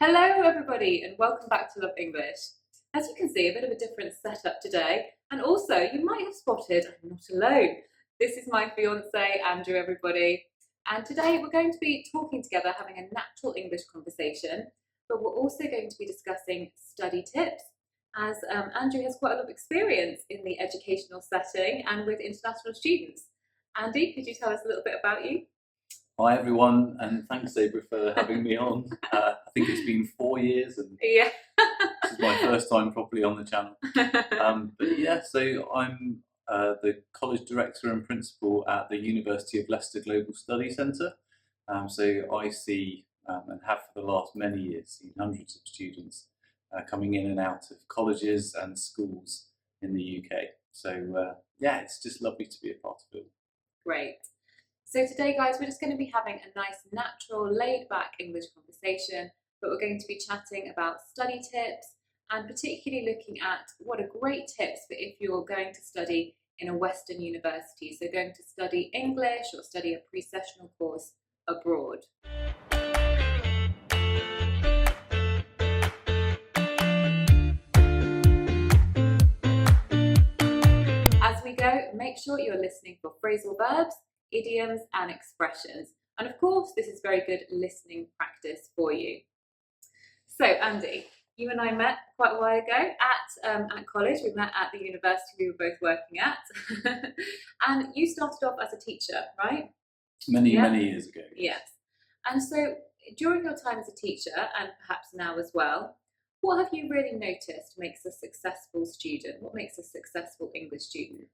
Hello everybody and welcome back to Love English. As you can see, a bit of a different setup today, and also you might have spotted I'm not alone. This is my fiance Andrew, everybody, and today we're going to be talking together, having a natural English conversation, but we're also going to be discussing study tips, as Andrew has quite a lot of experience in the educational setting and with international students. Andy, could you tell us a little bit about you? Hi everyone, and thanks Sabra for having me on. I think it's been 4 years and Yeah. This is my first time properly on the channel. But yeah, so I'm the college director and principal at the University of Leicester Global Study Centre. So I see and have for the last many years seen hundreds of students coming in and out of colleges and schools in the UK. So yeah, it's just lovely to be a part of it. Great. So today, guys, we're just going to be having a nice, natural, laid-back English conversation, but we're going to be chatting about study tips and particularly looking at what are great tips for if you're going to study in a Western university, so going to study English or study a pre-sessional course abroad. As we go, make sure you're listening for phrasal verbs, idioms and expressions, and of course this is very good listening practice for you. So Andy, you and I met quite a while ago at college. We met at the university we were both working at and you started off as a teacher, right? Many years ago. Yes. And so during your time as a teacher, and perhaps now as well, what have you really noticed makes a successful student? What makes a successful English student?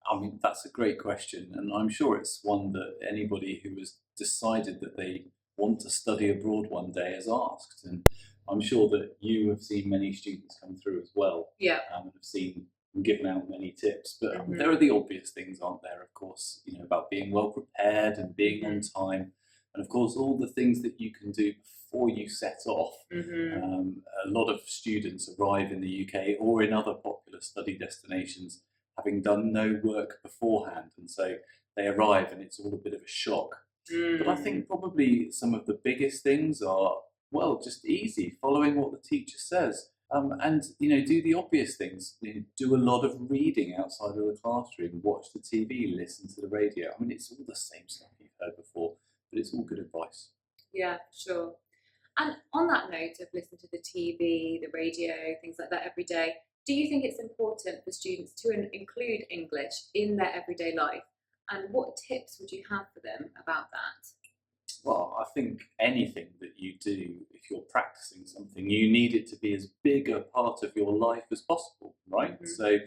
I mean, that's a great question, and I'm sure it's one that anybody who has decided that they want to study abroad one day has asked. And I'm sure that you have seen many students come through as well. Yeah. And have seen and given out many tips. But there are the obvious things, aren't there? Of course, you know, about being well prepared and being on time, and of course all the things that you can do before you set off. A lot of students arrive in the UK or in other popular study destinations having done no work beforehand, and so they arrive and it's all a bit of a shock. But I think probably some of the biggest things are, well, just easy, following what the teacher says, and you know, do the obvious things. You know, do a lot of reading outside of the classroom, watch the TV, listen to the radio. I mean, it's all the same stuff you've heard before, but it's all good advice. Yeah, sure. And on that note of listening to the TV, the radio, things like that every day, do you think it's important for students to include English in their everyday life? And what tips would you have for them about that? Well, I think anything that you do, if you're practicing something, you need it to be as big a part of your life as possible, right? So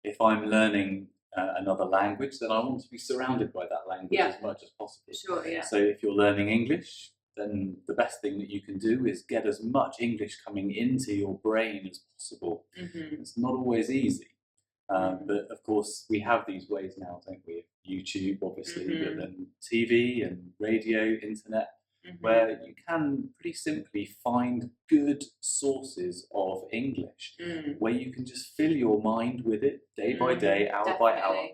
if I'm learning another language, then I want to be surrounded by that language as much as possible. Sure, yeah. So if you're learning English, then the best thing that you can do is get as much English coming into your brain as possible. It's not always easy. But of course, we have these ways now, don't we? YouTube, obviously, but then TV and radio, internet, where you can pretty simply find good sources of English, where you can just fill your mind with it day by day, hour by hour.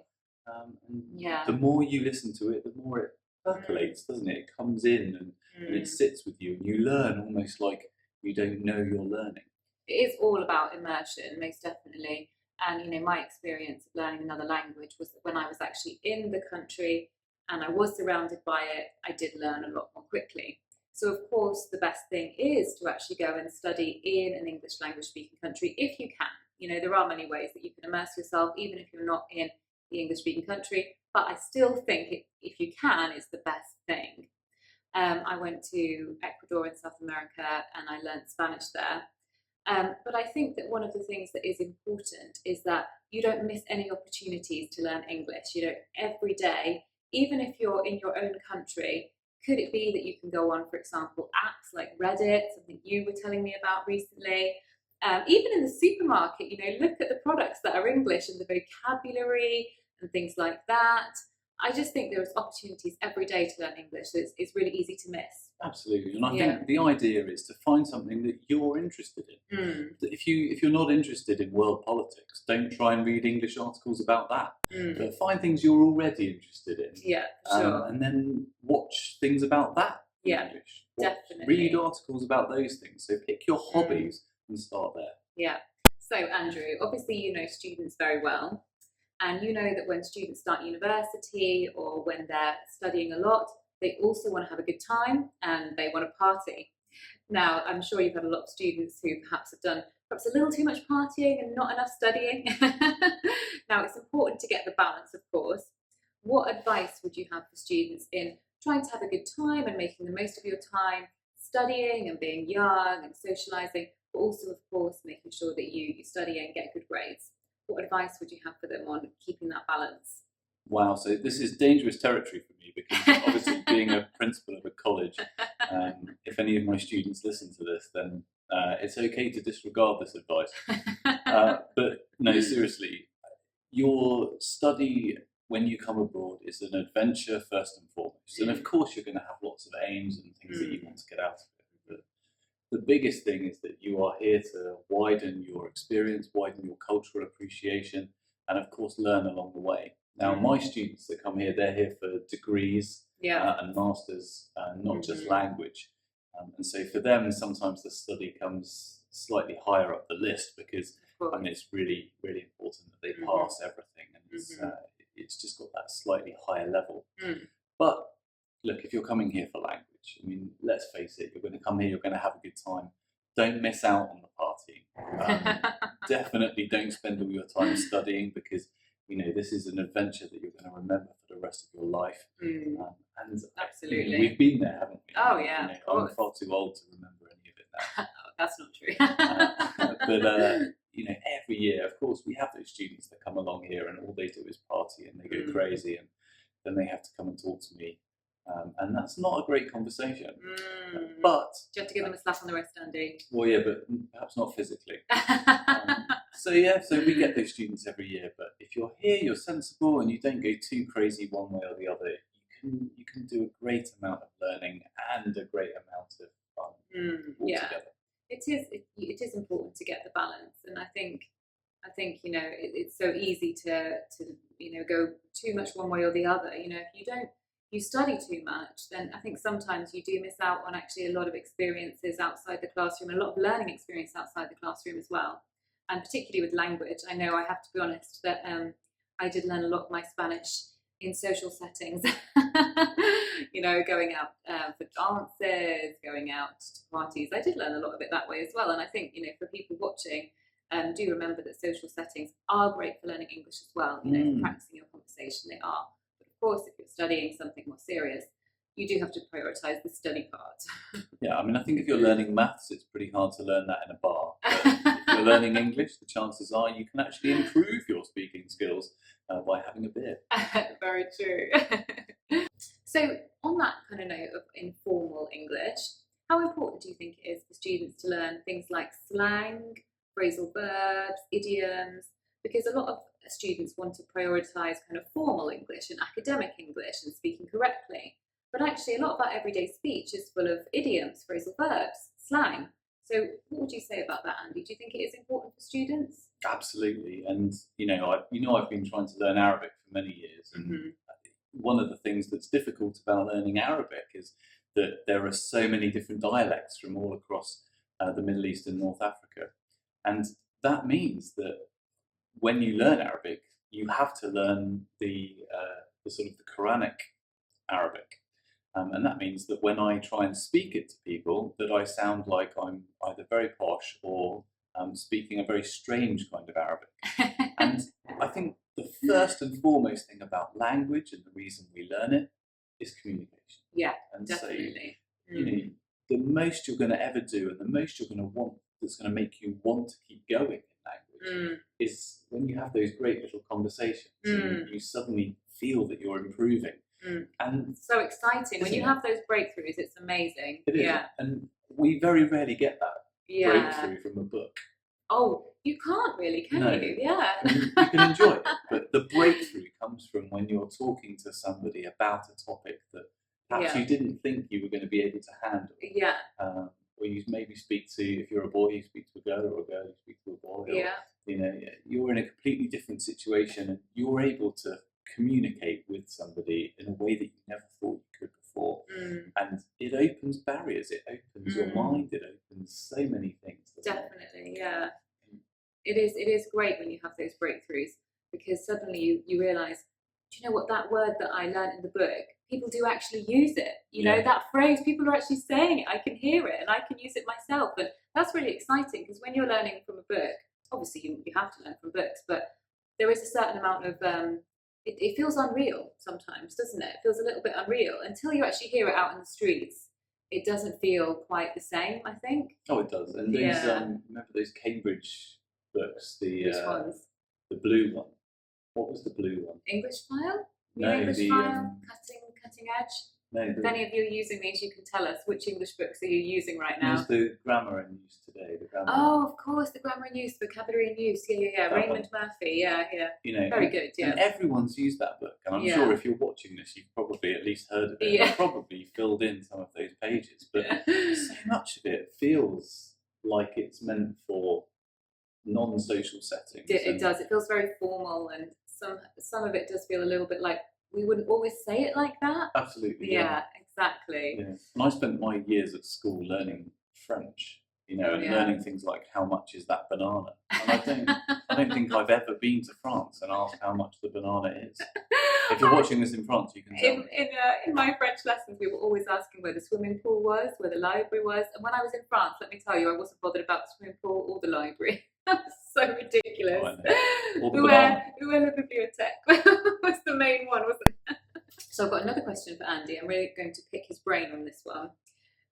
And the more you listen to it, the more it percolates, doesn't it? It comes in and it sits with you, and you learn almost like you don't know you're learning. It is all about immersion, most definitely. And you know, my experience of learning another language was that when I was actually in the country and I was surrounded by it, I did learn a lot more quickly. So of course, the best thing is to actually go and study in an English language speaking country if you can. You know, there are many ways that you can immerse yourself, even if you're not in the English speaking country, but I still think if you can, it's the best thing. I went to Ecuador in South America and I learned Spanish there. But I think that one of the things that is important is that you don't miss any opportunities to learn English. You know, every day, even if you're in your own country, could it be that you can go on, for example, apps like Reddit, something you were telling me about recently, even in the supermarket, you know, look at the products that are English and the vocabulary and things like that. I just think there's opportunities every day to learn English, so it's really easy to miss. Absolutely, and I think the idea is to find something that you're interested in. If you're not interested in world politics, don't try and read English articles about that. But find things you're already interested in. Yeah, sure. And then watch things about that in English. Definitely. Read articles about those things. So pick your hobbies and start there. Yeah. So Andrew, obviously you know students very well, and you know that when students start university or when they're studying a lot, they also want to have a good time and they want to party. Now, I'm sure you've had a lot of students who perhaps have done perhaps a little too much partying and not enough studying. Now, it's important to get the balance, of course. What advice would you have for students in trying to have a good time and making the most of your time, studying and being young and socializing, but also, of course, making sure that you study and get good grades? What advice would you have for them on keeping that balance? Wow, so this is dangerous territory for me because obviously being a principal of a college, if any of my students listen to this, then it's okay to disregard this advice. But no, seriously, your study when you come abroad is an adventure first and foremost. And of course you're going to have lots of aims and things that you want to get out of it. But the biggest thing is that you are here to widen your experience, widen your cultural appreciation, and of course learn along the way. Now, my students that come here, they're here for degrees and masters, not just language. And so for them, sometimes the study comes slightly higher up the list because I mean, it's really, really important that they pass everything, and it's just got that slightly higher level. But look, if you're coming here for language, I mean, let's face it, you're going to come here, you're going to have a good time. Don't miss out on the partying. Definitely don't spend all your time studying because, you know, this is an adventure that you're going to remember for the rest of your life. And absolutely, you know, we've been there, haven't we? Oh yeah, you know, I'm far too old to remember any of it now. That's not true. But you know, every year, of course, we have those students that come along here and all they do is party and they go crazy, and then they have to come and talk to me, and that's not a great conversation. But do you have to give them a slap on the wrist, Andy? Well, yeah, but perhaps not physically. So yeah, so we get those students every year. But if you're here, you're sensible, and you don't go too crazy one way or the other, you can do a great amount of learning and a great amount of fun altogether. It is important to get the balance, and I think you know it's so easy to you know go too much one way or the other. You know, if you study too much, then I think sometimes you do miss out on actually a lot of experiences outside the classroom, a lot of learning experience outside the classroom as well, and particularly with language. I know I have to be honest that I did learn a lot of my Spanish in social settings. You know, going out for dances, going out to parties. I did learn a lot of it that way as well. And I think, you know, for people watching, do remember that social settings are great for learning English as well. You know, for practicing your conversation, they are. But of course, if you're studying something more serious, you do have to prioritise the study part. Yeah, I mean, I think if you're learning maths, it's pretty hard to learn that in a bar. But if you're learning English, the chances are you can actually improve your speaking skills by having a beer. Very true. So, on that kind of note of informal English, how important do you think it is for students to learn things like slang, phrasal verbs, idioms? Because a lot of students want to prioritise kind of formal English and academic English and speaking correctly. But actually, a lot of our everyday speech is full of idioms, phrasal verbs, slang. So, what would you say about that, Andy? Do you think it is important for students? Absolutely, and you know, I've been trying to learn Arabic for many years, and one of the things that's difficult about learning Arabic is that there are so many different dialects from all across the Middle East and North Africa, and that means that when you learn Arabic, you have to learn the sort of the Quranic Arabic. And that means that when I try and speak it to people, that I sound like I'm either very posh or speaking a very strange kind of Arabic. And I think the first and foremost thing about language and the reason we learn it is communication. Yeah, and definitely. So, you know, the most you're going to ever do and the most you're going to want that's going to make you want to keep going in language is when you have those great little conversations and you suddenly feel that you're improving. And so exciting when you have those breakthroughs. It's amazing. It is. And we very rarely get that breakthrough from a book. Oh, you can't really, can you? Yeah. You can enjoy it, but the breakthrough comes from when you're talking to somebody about a topic that perhaps you didn't think you were going to be able to handle. Yeah. Or you maybe speak to, if you're a boy, you speak to a girl, or a girl, you speak to a boy. Or, you know, you're in a completely different situation and you're able to communicate with somebody in a way that you never thought you could before. And it opens barriers, it opens your mind, it opens so many things. Definitely, yeah. It is great when you have those breakthroughs, because suddenly you realise, do you know what, that word that I learned in the book, people do actually use it. You know, that phrase, people are actually saying it. I can hear it and I can use it myself. And that's really exciting, because when you're learning from a book, obviously you have to learn from books, but there is a certain amount of, it feels unreal sometimes, doesn't it? It feels a little bit unreal until you actually hear it out in the streets. It doesn't feel quite the same, I think. Oh, it does. And these, remember those Cambridge books? Which ones? The blue one. What was the blue one? English file? No, English the file? Cutting edge? no. If any of you are using these, you can tell us which English books are you using right now. Use the grammar in use today. The grammar. Oh, of course, the grammar in use, vocabulary in use. Yeah. Raymond Murphy. Yeah. You know, very good. Yeah. And everyone's used that book, and I'm sure if you're watching this, you've probably at least heard of it. Yeah. You've probably filled in some of those pages, but so much of it feels like it's meant for non-social settings. It does. It feels very formal, and some of it does feel a little bit like we wouldn't always say it like that. Absolutely. Yeah, exactly. Yeah. And I spent my years at school learning French, you know, and learning things like how much is that banana. And I don't think I've ever been to France and asked how much the banana is. If you're watching this in France, you can tell me. In my French lessons, we were always asking where the swimming pool was, where the library was. And when I was in France, let me tell you, I wasn't bothered about the swimming pool or the library. That was so ridiculous. Oh, Où est la bibliothèque? Was the main one, wasn't it? So I've got another question for Andy. I'm really going to pick his brain on this one.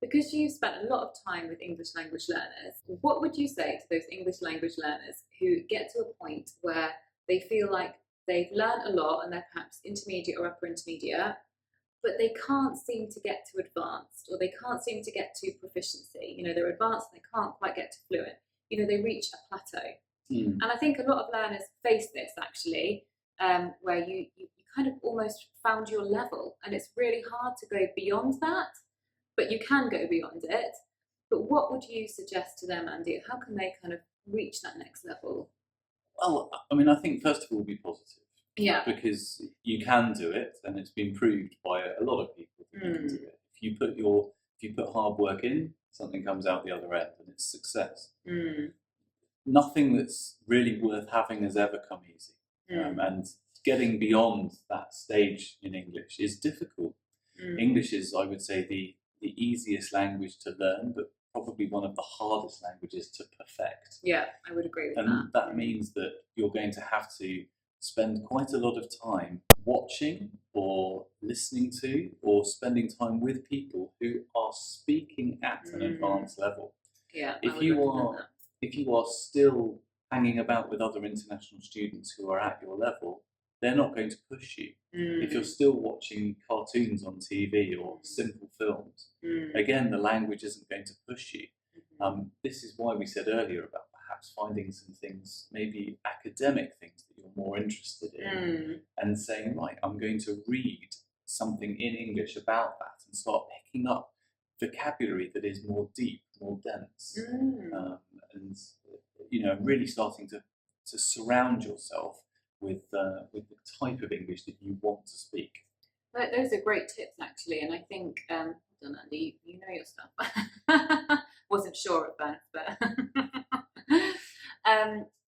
Because you've spent a lot of time with English language learners, what would you say to those English language learners who get to a point where they feel like they've learned a lot and they're perhaps intermediate or upper intermediate, but they can't seem to get to advanced, or they can't seem to get to proficiency? You know, they're advanced and they can't quite get to fluent. You know, they reach a plateau. And I think a lot of learners face this actually, where you kind of almost found your level, and it's really hard to go beyond that, but you can go beyond it. But what would you suggest to them, Andy? How can they kind of reach that next level? Well, I mean, I think first of all, be positive. Yeah. Because you can do it, and it's been proved by a lot of people that you can do it. If you put hard work in, something comes out the other end, and it's success. Nothing that's really worth having has ever come easy. And getting beyond that stage in English is difficult. English is, I would say, the easiest language to learn, but probably one of the hardest languages to perfect. Yeah, I would agree with that. And that means that you're going to have to spend quite a lot of time watching or listening to or spending time with people who are speaking at an advanced level. Yeah, if you are still hanging about with other international students who are at your level, they're not going to push you. If you're still watching cartoons on TV or simple films, again, the language isn't going to push you. This is why we said earlier about perhaps finding some things, maybe academic things that you're more interested in, and saying, right, I'm going to read something in English about that and start picking up vocabulary that is more deep, more dense, and you know, really starting to surround yourself with the type of English that you want to speak. Those are great tips, actually, and I think, hold on, Andy, you know your stuff. Wasn't sure at first, but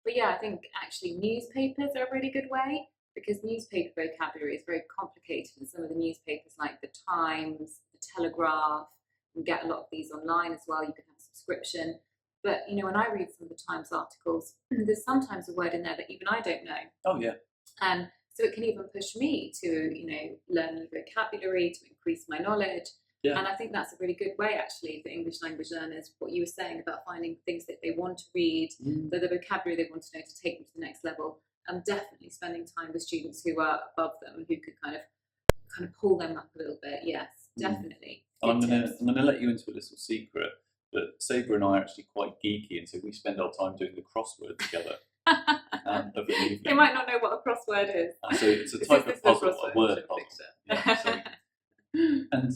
yeah, I think actually newspapers are a really good way, because newspaper vocabulary is very complicated, and some of the newspapers like the Times, the Telegraph, you can get a lot of these online as well. You can have a subscription. But, you know, when I read some of the Times articles, there's sometimes a word in there that even I don't know. Oh, yeah. So it can even push me to, you know, learn new vocabulary, to increase my knowledge. Yeah. And I think that's a really good way, actually, for English language learners, what you were saying about finding things that they want to read, the vocabulary they want to know to take them to the next level. Definitely spending time with students who are above them, who could kind of pull them up a little bit. Yes, definitely. I'm gonna let you into a little secret. But Sabra and I are actually quite geeky, and so we spend our time doing the crossword together. Of an evening. They might not know what a crossword is. So it's a type of puzzle, a word puzzle. Yeah, and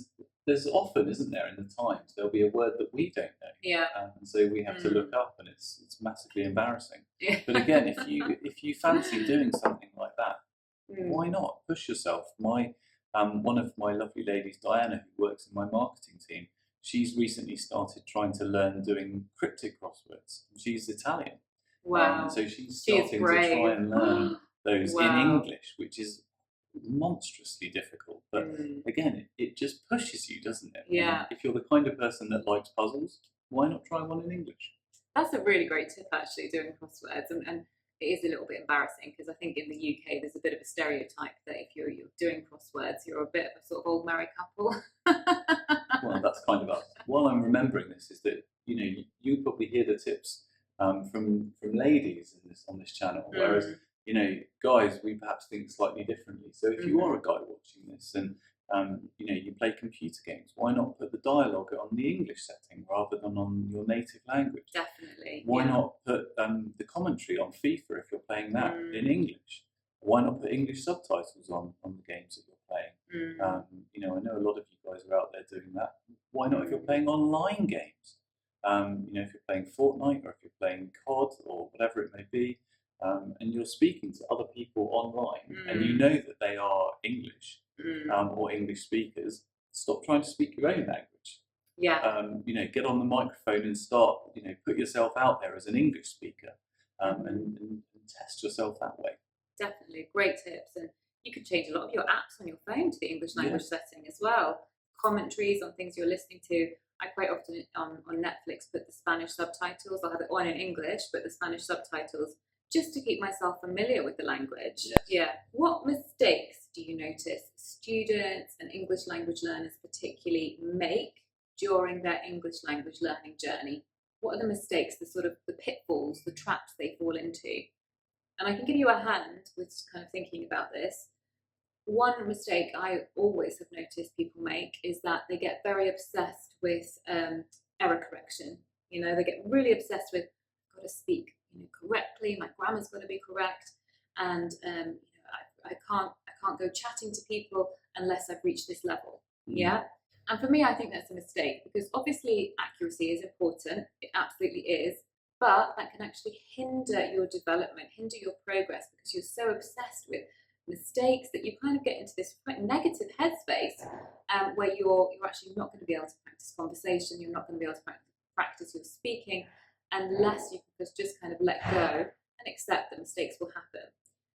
there's often, isn't there, in the Times, there'll be a word that we don't know. Yeah. And so we have to look up, and it's massively embarrassing. Yeah. But again, if you fancy doing something like that, why not push yourself? One of my lovely ladies, Diana, who works in my marketing team, she's recently started trying to learn doing cryptic crosswords. She's Italian. Wow. So she's She is starting to try brave. and learn those in Wow. English, which is monstrously difficult. But again, it just pushes you, doesn't it? Yeah. If you're the kind of person that likes puzzles, why not try one in English? That's a really great tip, actually, doing crosswords. And it is a little bit embarrassing because I think in the UK there's a bit of a stereotype that if you're doing crosswords, you're a bit of a sort of old married couple. Well, that's kind of us. While I'm remembering this, is that you probably hear the tips from ladies on this channel, whereas guys, we perhaps think slightly differently. So if you are a guy watching this and you play computer games, why not put the dialogue on the English setting rather than on your native language? Definitely. Why not put the commentary on FIFA if you're playing that in English? Why not put English subtitles on the games that you're playing? I know a lot of you guys are out there doing that. Why not if you're playing online games? If you're playing Fortnite or if you're playing COD or whatever it may be, and you're speaking to other people online and you know that they are English or English speakers, stop trying to speak your own language. Yeah. Get on the microphone and start, put yourself out there as an English speaker and test yourself that way. Definitely. Great tips. And you can change a lot of your apps on your phone to the English language setting as well. Commentaries on things you're listening to. I quite often on Netflix put the Spanish subtitles. I'll have it on in English, but the Spanish subtitles just to keep myself familiar with the language. Yes. Yeah. What mistakes do you notice students and English language learners particularly make during their English language learning journey? What are the mistakes, the pitfalls, the traps they fall into? And I can give you a hand with kind of thinking about this. One mistake I always have noticed people make is that they get very obsessed with error correction. They get really obsessed with, I've got to speak correctly, my grammar's got to be correct, and I can't go chatting to people unless I've reached this level. Yeah. And for me, I think that's a mistake because obviously accuracy is important. It absolutely is. But that can actually hinder your development, hinder your progress because you're so obsessed with mistakes that you kind of get into this quite negative headspace where you're actually not going to be able to practice conversation, you're not going to be able to practice your speaking unless you can just kind of let go and accept that mistakes will happen.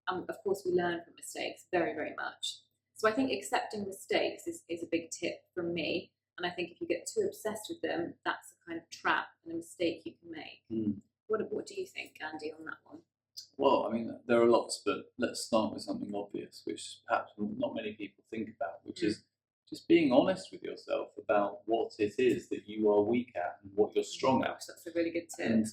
Of course, we learn from mistakes very, very much. So I think accepting mistakes is a big tip from me. And I think if you get too obsessed with them, that's a kind of trap and a mistake you can make. What do you think, Andy, on that one? Well, there are lots, but let's start with something obvious, which perhaps not many people think about, which is just being honest with yourself about what it is that you are weak at and what you're strong at. That's a really good tip. And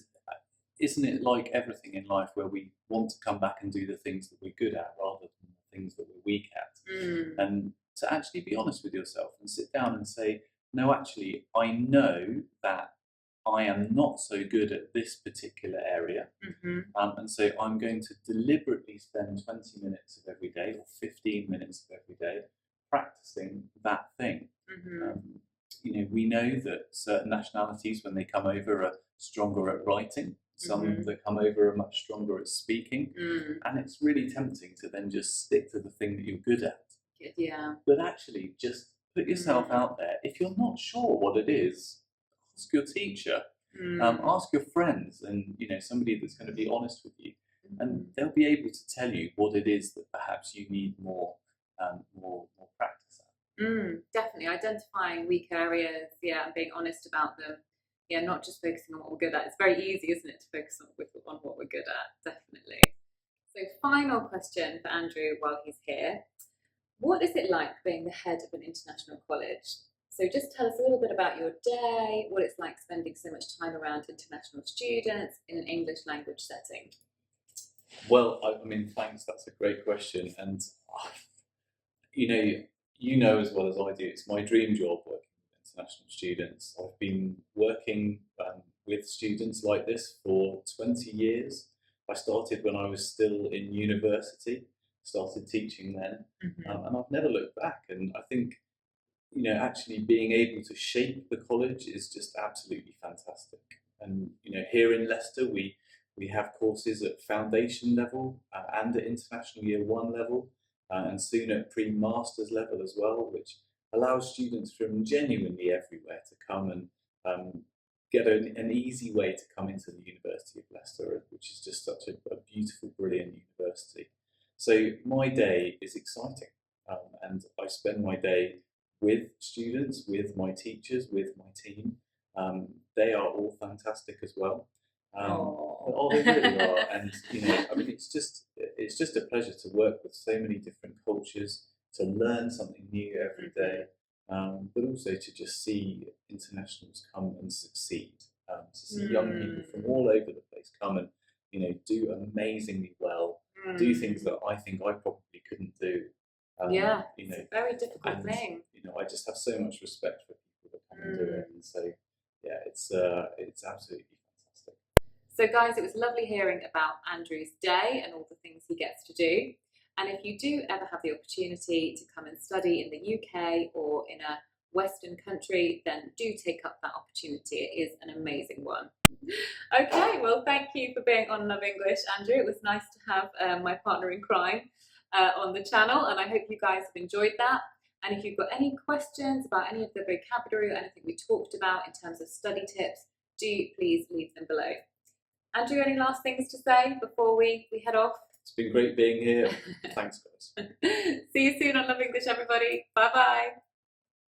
isn't it like everything in life where we want to come back and do the things that we're good at rather than the things that we're weak at? And to actually be honest with yourself and sit down and say, no, actually, I know that I am not so good at this particular area. And so I'm going to deliberately spend 20 minutes of every day or 15 minutes of every day practicing that thing. We know that certain nationalities, when they come over, are stronger at writing. Some that come over are much stronger at speaking. And it's really tempting to then just stick to the thing that you're good at. Yeah. But actually, just put yourself out there. If you're not sure what it is, ask your teacher, ask your friends, and somebody that's going to be honest with you, and they'll be able to tell you what it is that perhaps you need more practice at. Definitely identifying weak areas, and being honest about them. Not just focusing on what we're good at. It's very easy, isn't it, to focus on what we're good at? Definitely. So, final question for Andrew while he's here. What is it like being the head of an international college? So just tell us a little bit about your day, what it's like spending so much time around international students in an English language setting. Well, thanks. That's a great question. And, you know as well as I do, it's my dream job working with international students. I've been working with students like this for 20 years. I started when I was still in university. Started teaching then, and I've never looked back. And I think, actually being able to shape the college is just absolutely fantastic. And here in Leicester, we have courses at foundation level and at international year 1 level. and soon at pre-masters level as well, which allows students from genuinely everywhere to come and get an easy way to come into the University of Leicester, which is just such a beautiful, brilliant university. So my day is exciting, and I spend my day with students, with my teachers, with my team. They are all fantastic as well. They really are, and I mean, it's just a pleasure to work with so many different cultures, to learn something new every day, but also to just see internationals come and succeed, to see young people from all over the place come and do amazingly well, do things that I think I probably couldn't do. It's a very difficult thing. I just have so much respect for people that come and do it, and so yeah, it's absolutely fantastic. So guys, it was lovely hearing about Andrew's day and all the things he gets to do. And if you do ever have the opportunity to come and study in the UK or in a Western country, then do take up that opportunity. It is an amazing one. Okay, well, thank you for being on Love English, Andrew. It was nice to have my partner in crime on the channel, and I hope you guys have enjoyed that. And if you've got any questions about any of the vocabulary or anything we talked about in terms of study tips, do please leave them below. Andrew, any last things to say before we head off? It's been great being here. Thanks, guys. See you soon on Love English, everybody. Bye-bye.